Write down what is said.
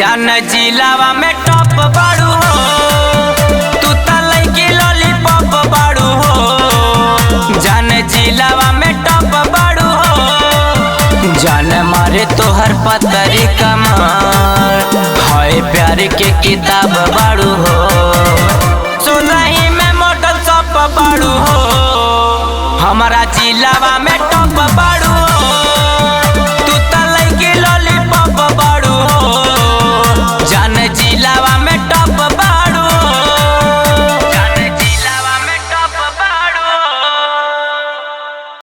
जान जिलावा में टॉप बाड़ू हो, तू त लइकी लॉलीपॉप बाड़ू हो। जान जिलावा में टॉप बाड़ू हो, जान मारे तोहर पतरी कमर, हाय प्यार के किताब बाड़ू हो। सोलही में मॉडल सब बाड़ू हो, हमारा जिलावा में